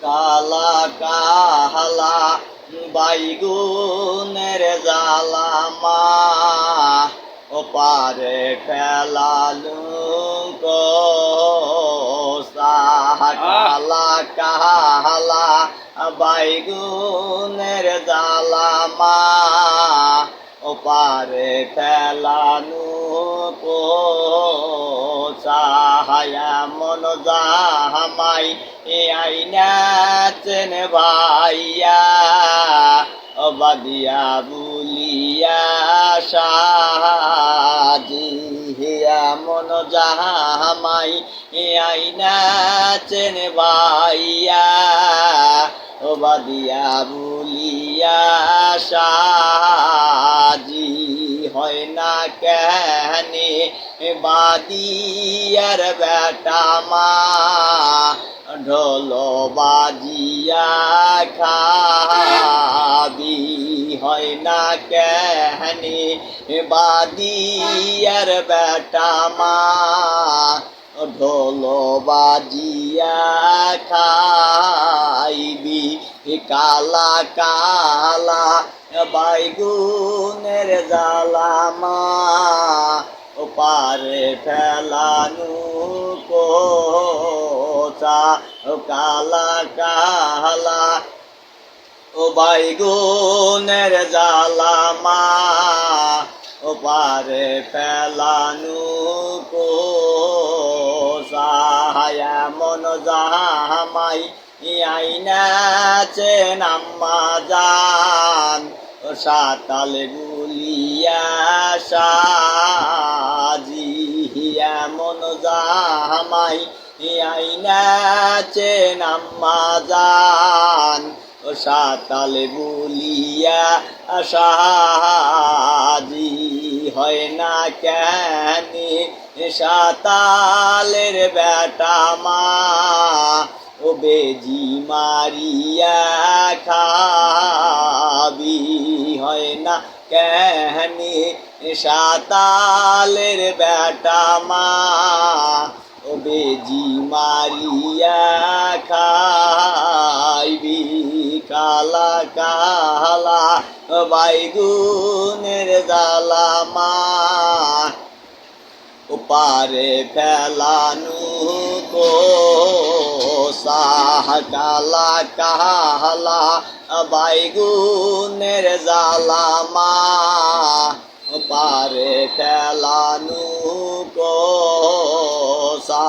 কালা কাহালা বাইগুনের জালামা ওপারে ফেলালু কালা কাহালা বাইগুনের জালামা ওপারে ফেলানু চাহায়া মন জাহামাই আইনা চেন ভাইয়া বাদিয়া বুলিয়া সাজিয়া মন জাহামাই আইনা চেন ভাইয়া বাদিয়া বুলিয়া সাজি হয় না কেনে বাদিয়ার বেটা মা ঢোল বাজিয়া খাবি হয় না কেনে বাদিয়ার বেটা মা ঢোল বাজিয়া খাইবি কালা কালা বাইগুনের জালামা ওপারে ফেলানু কোচা কালা কালা ও বাইগুনের জালামা ওপারে ফেলানু কোচা মন জাহামাই আইনা চেন আম্মা জান সাতাল গুলিয়া সাজিয়া মন জাহামাই আইনা চেন আম্মা জান সাতাল গুলিয়া সাজি হয় না কেনে সাতালের বেটা মা ও বেজি মারিয়া খাবি হয় না কেনে সাতালের বেটা মা ও বেজি মারিয়া খাইবি কালা কালা বাইগুনের জালামা ওপারে ফেলানু কোসাহ কালা কাহালা বাইগুনের জালামা ওপারে ফেলানু কোসা